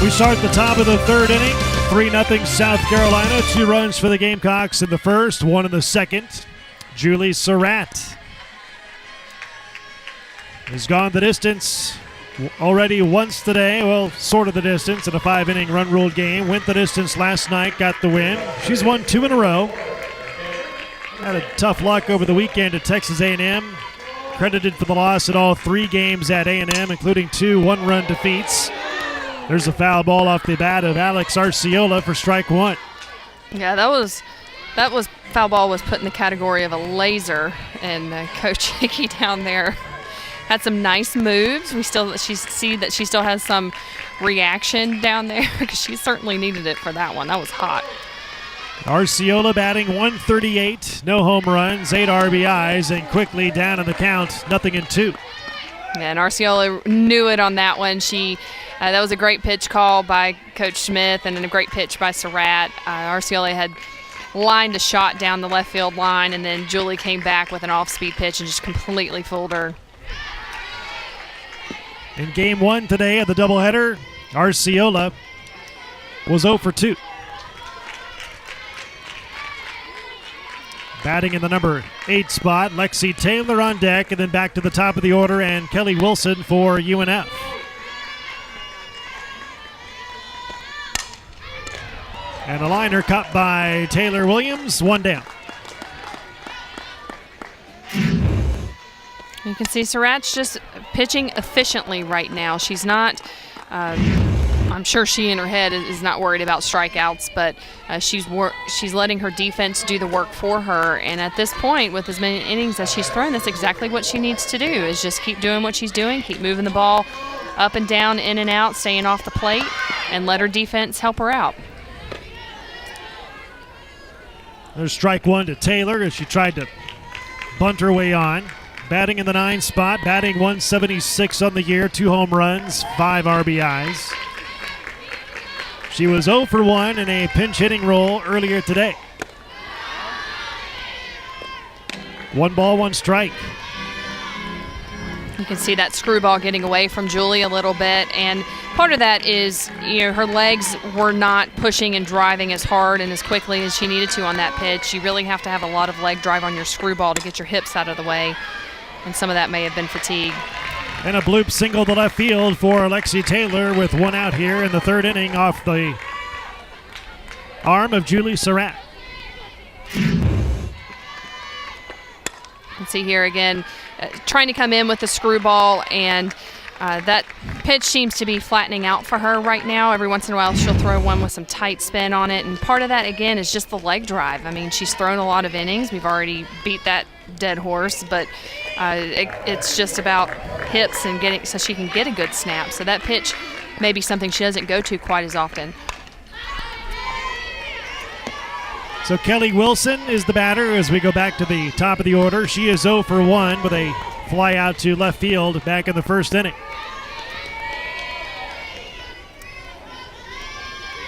We start the top of the third inning. 3-0 South Carolina. 2 runs for the Gamecocks in the first, 1 in the second. Julie Surratt has gone the distance already once today. Well, sort of the distance in a 5-inning run-ruled game. Went the distance last night, got the win. She's won 2 in a row. Had a tough luck over the weekend at Texas A&M. Credited for the loss in all 3 games at A&M, including 2 one-run defeats. There's a foul ball off the bat of Alex Arciola for strike 1. Yeah, that was foul ball was put in the category of a laser, and Coach Hickey down there had some nice moves. She see that she still has some reaction down there because she certainly needed it for that one. That was hot. Arciola batting 138, no home runs, 8 RBIs, and quickly down in the count, 0-2. Yeah, and Arciola knew it on that one. That was a great pitch call by Coach Smith and then a great pitch by Surratt. Arciola had lined a shot down the left field line, and then Julie came back with an off-speed pitch and just completely fooled her. In game 1 today of the doubleheader, Arciola was 0 for 2. Batting in the number 8 spot, Lexi Taylor on deck, and then back to the top of the order, and Kelly Wilson for UNF. And a liner cut by Taylor Williams, 1 down. You can see Surratt's just pitching efficiently right now. She's not, I'm sure she in her head is not worried about strikeouts, but she's letting her defense do the work for her. And at this point, with as many innings as she's thrown, that's exactly what she needs to do, is just keep doing what she's doing, keep moving the ball up and down, in and out, staying off the plate, and let her defense help her out. There's strike 1 to Taylor as she tried to bunt her way on. Batting in the 9 spot, batting 176 on the year, 2 home runs, 5 RBIs. She was 0 for 1 in a pinch hitting role earlier today. 1 ball, 1 strike. You can see that screwball getting away from Julie a little bit, and part of that is, her legs were not pushing and driving as hard and as quickly as she needed to on that pitch. You really have to have a lot of leg drive on your screwball to get your hips out of the way, and some of that may have been fatigue. And a bloop single to left field for Lexi Taylor with 1 out here in the 3rd inning off the arm of Julie Surratt. You can see here again, trying to come in with the screwball, and that pitch seems to be flattening out for her right now. Every once in a while she'll throw one with some tight spin on it, and part of that again is just the leg drive. I mean, she's thrown a lot of innings. We've already beat that dead horse, but it's just about hips and getting so she can get a good snap. So that pitch may be something she doesn't go to quite as often. So Kelly Wilson is the batter as we go back to the top of the order. She is 0 for 1 with a fly out to left field back in the 1st inning.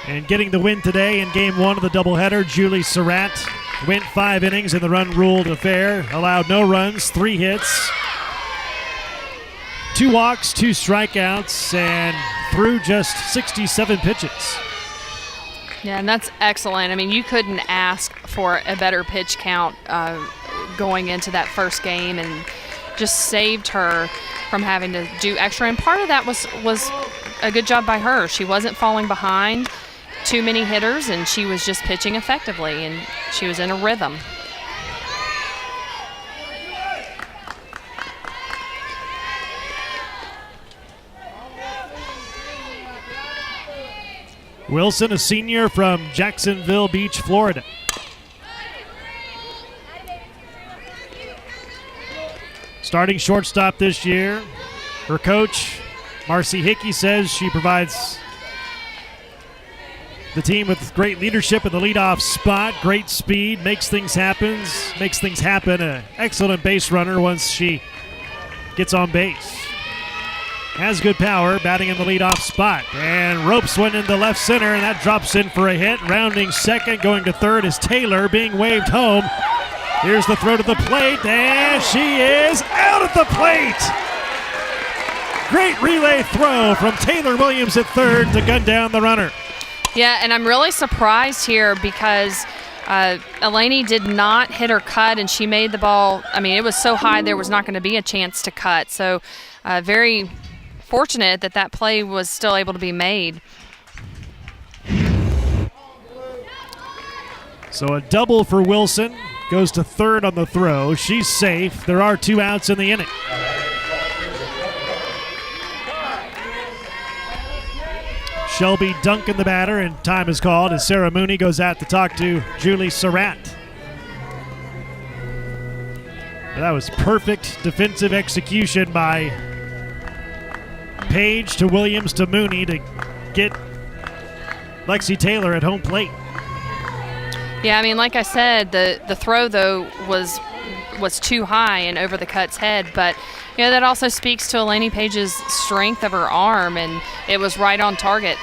And getting the win today in game 1 of the doubleheader, Julie Surratt went 5 innings in the run-ruled affair, allowed no runs, 3 hits, 2 walks, 2 strikeouts, and threw just 67 pitches. Yeah, and that's excellent. I mean, you couldn't ask for a better pitch count going into that first game, and just saved her from having to do extra. And part of that was a good job by her. She wasn't falling behind too many hitters, and she was just pitching effectively, and she was in a rhythm. Wilson, a senior from Jacksonville Beach, Florida. Starting shortstop this year. Her coach, Marcy Hickey, says she provides the team with great leadership in the leadoff spot, great speed, makes things happen. An excellent base runner once she gets on base. Has good power, batting in the leadoff spot. And ropes one into left center, and that drops in for a hit. Rounding second, going to third is Taylor, being waved home. Here's the throw to the plate, and she is out at the plate. Great relay throw from Taylor Williams at third to gun down the runner. Yeah, and I'm really surprised here because Elaney did not hit her cut, and she made the ball. I mean, it was so high there was not going to be a chance to cut. So very fortunate that that play was still able to be made. So a double for Wilson. Goes to third on the throw. She's safe. There are 2 outs in the inning. Shelby Duncan, the batter, and time is called as Sarah Mooney goes out to talk to Julie Surratt. That was perfect defensive execution by Page to Williams to Mooney to get Lexi Taylor at home plate. Yeah, I mean, like I said, the throw, though, was too high and over the cut's head. But, you know, that also speaks to Elaney Page's strength of her arm, and it was right on target.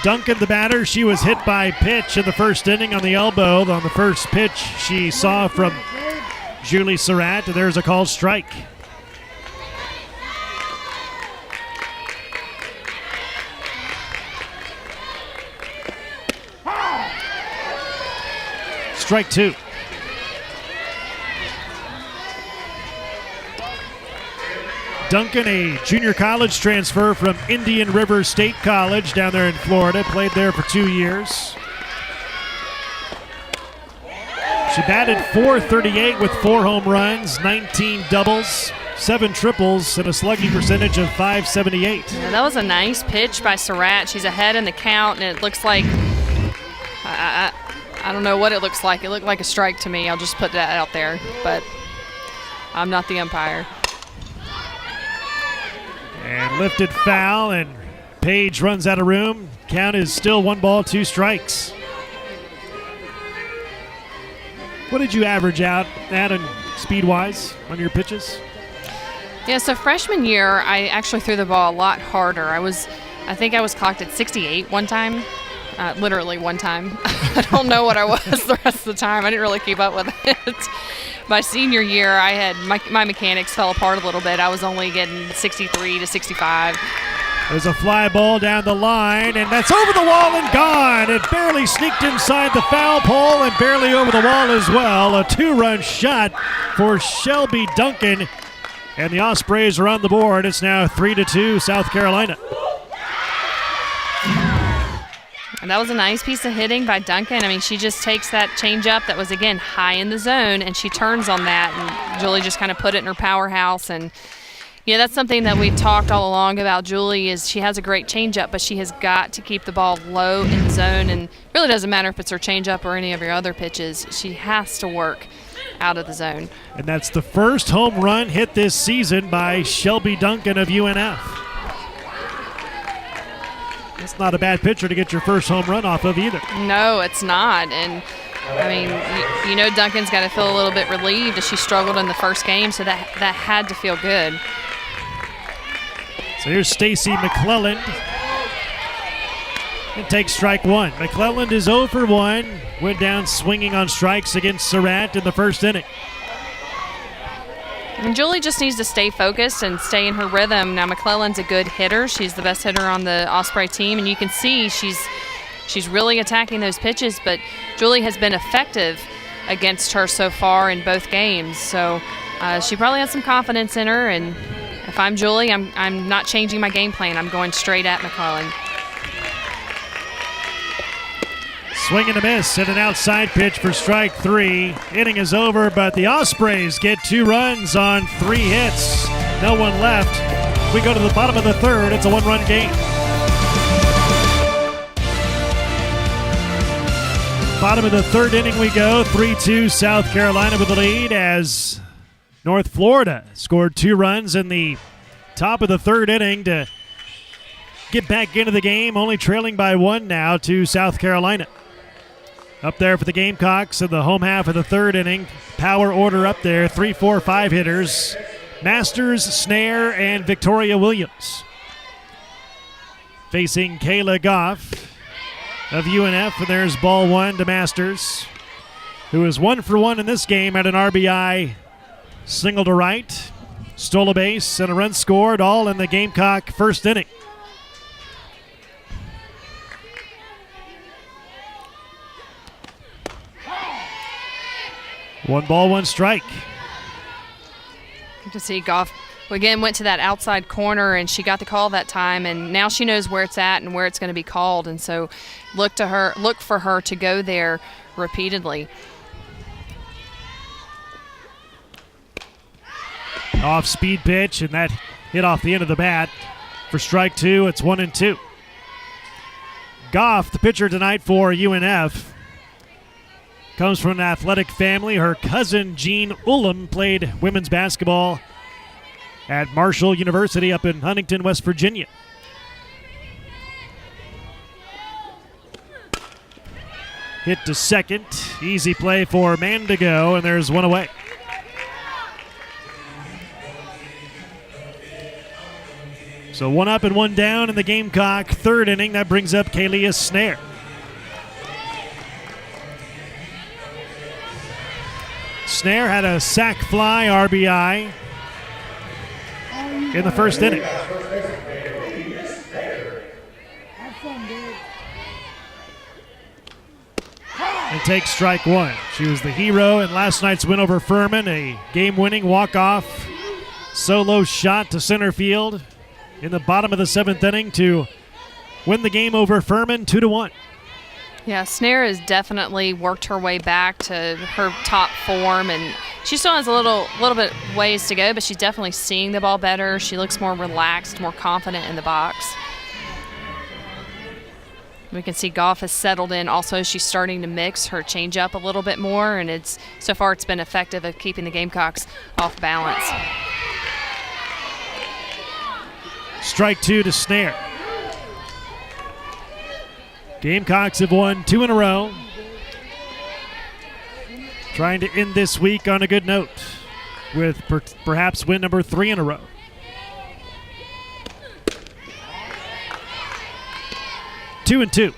Duncan, the batter, she was hit by pitch in the first inning on the elbow. On the first pitch she saw from Julie Surratt, and there's a called strike. Strike 2. Duncan, a junior college transfer from Indian River State College down there in Florida, played there for 2 years. She batted .438 with 4 home runs, 19 doubles, 7 triples, and a slugging percentage of .578. Yeah, that was a nice pitch by Surratt. She's ahead in the count, and it looks like I don't know what it looks like. It looked like a strike to me. I'll just put that out there, but I'm not the umpire. And lifted foul, and Page runs out of room. Count is still 1 ball, 2 strikes. What did you average out at and speed-wise on your pitches? Yeah, so freshman year, I actually threw the ball a lot harder. I think I was clocked at 68 one time. Literally one time. I don't know what I was the rest of the time. I didn't really keep up with it. My senior year, I had my mechanics fell apart a little bit. I was only getting 63 to 65. There's a fly ball down the line, and that's over the wall and gone. It barely sneaked inside the foul pole and barely over the wall as well. A 2-run shot for Shelby Duncan, and the Ospreys are on the board. It's now 3-2 South Carolina. And that was a nice piece of hitting by Duncan. I mean, she just takes that changeup that was, again, high in the zone, and she turns on that. And Julie just kind of put it in her powerhouse. And, yeah, that's something that we've talked all along about Julie is she has a great changeup, but she has got to keep the ball low in zone. And it really doesn't matter if it's her changeup or any of her other pitches. She has to work out of the zone. And that's the first home run hit this season by Shelby Duncan of UNF. It's not a bad pitcher to get your first home run off of either. No, it's not. And, I mean, you know Duncan's got to feel a little bit relieved as she struggled in the first game, so that had to feel good. So here's Stacy McClelland. And takes strike 1. McClelland is 0 for 1. Went down swinging on strikes against Surratt in the first inning. And Julie just needs to stay focused and stay in her rhythm. Now, McClelland's a good hitter. She's the best hitter on the Osprey team, and you can see she's really attacking those pitches, but Julie has been effective against her so far in both games. So she probably has some confidence in her, and if I'm Julie, I'm not changing my game plan. I'm going straight at McClelland. Swing and a miss and an outside pitch for strike 3. Inning is over, but the Ospreys get 2 runs on 3 hits. No one left. We go to the bottom of the third. It's a 1-run game. Bottom of the third inning we go. 3-2 South Carolina with the lead as North Florida scored 2 runs in the top of the third inning to get back into the game, only trailing by 1 now to South Carolina. Up there for the Gamecocks in the home half of the third inning. Power order up there, 3, 4, 5 hitters. Masters, Snare, and Victoria Williams. Facing Kayla Goff of UNF, and there's ball 1 to Masters, who is 1 for 1 in this game at an RBI single to right stole a base, and a run scored, all in the Gamecock first inning. One ball, one strike. You can see Goff again went to that outside corner, and she got the call that time, and now she knows where it's at and where it's going to be called, and so look for her to go there repeatedly. Off speed pitch, and that hit off the end of the bat for strike two. It's 1-2. Goff, the pitcher tonight for UNF, comes from an athletic family. Her cousin Jean Ullum played women's basketball at Marshall University up in Huntington, West Virginia. Hit to second. Easy play for Mandigo, and there's one away. So one up and one down in the Gamecock third inning. That brings up Kalia Snare. Snare had a sac fly RBI in the first inning. And takes strike one. She was the hero in last night's win over Furman, a game-winning walk-off solo shot to center field in the bottom of the seventh inning to win the game over Furman 2-1. Yeah, Snare has definitely worked her way back to her top form, and she still has a little bit ways to go, but she's definitely seeing the ball better. She looks more relaxed, more confident in the box. We can see Goff has settled in. Also, she's starting to mix her changeup a little bit more, and so far it's been effective at keeping the Gamecocks off balance. Strike two to Snare. Gamecocks have won 2 in a row. Trying to end this week on a good note with perhaps win number 3 in a row. Two and two.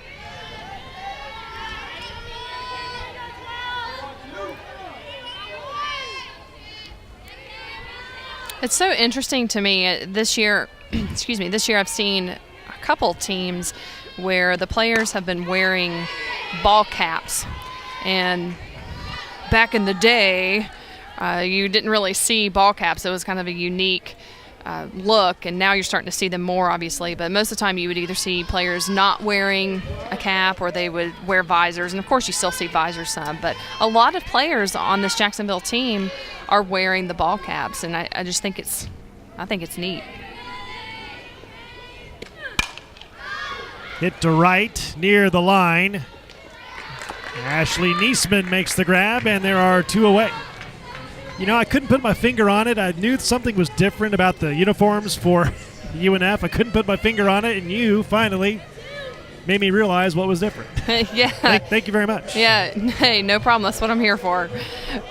It's so interesting to me this year. This year I've seen a couple teams where the players have been wearing ball caps, and back in the day you didn't really see ball caps. It was kind of a unique look, and now you're starting to see them more, obviously, but most of the time you would either see players not wearing a cap or they would wear visors, and of course you still see visors some, but a lot of players on this Jacksonville team are wearing the ball caps, and I just think it's neat. Hit to right, near the line. Ashley Niesman makes the grab, and there are 2 away. You know, I couldn't put my finger on it. I knew something was different about the uniforms for UNF. I couldn't put my finger on it, and you finally made me realize what was different. Yeah. Thank you very much. Yeah, hey, no problem. That's what I'm here for.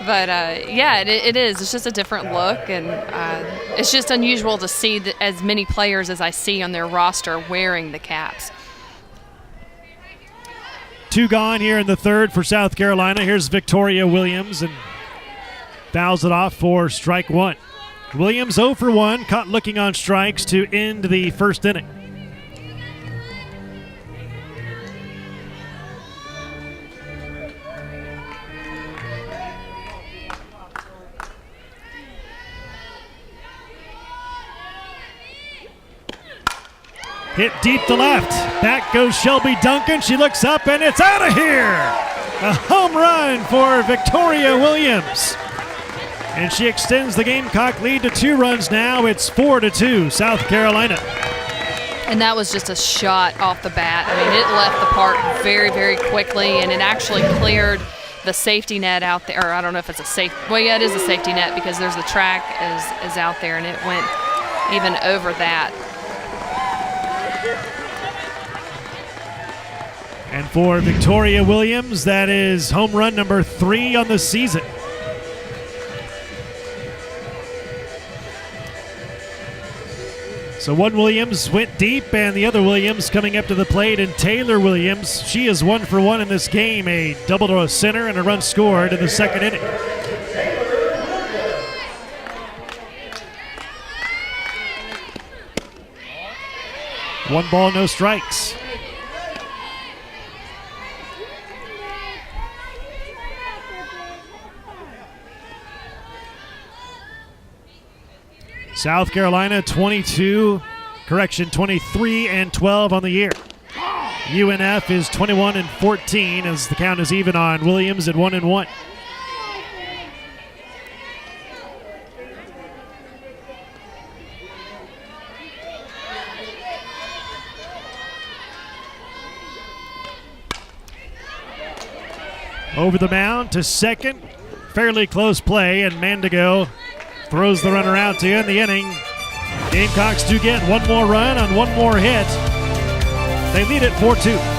But, yeah, it is. It's just a different look, and it's just unusual to see as many players as I see on their roster wearing the caps. 2 gone here in the third for South Carolina. Here's Victoria Williams, and fouls it off for strike one. Williams 0 for 1, caught looking on strikes to end the first inning. Hit deep to left. Back goes Shelby Duncan. She looks up, and it's out of here. A home run for Victoria Williams. And she extends the Gamecock lead to 2 runs now. It's 4-2, South Carolina. And that was just a shot off the bat. I mean, it left the park very, very quickly, and it actually cleared the safety net out there. Or I don't know if it's a safe. Well, yeah, it is a safety net because there's the track is out there, and it went even over that. And for Victoria Williams, that is home run number 3 on the season. So one Williams went deep, and the other Williams coming up to the plate, and Taylor Williams, she is 1 for 1 in this game, a double to a center and a run scored in the second inning. 1 ball, no strikes. South Carolina 23 and 12 on the year. UNF is 21 and 14 as the count is even on Williams at 1 and 1. Over the mound to second. Fairly close play, and Mandigo throws the runner out to end the inning. Gamecocks do get one more run on one more hit. They lead it 4-2.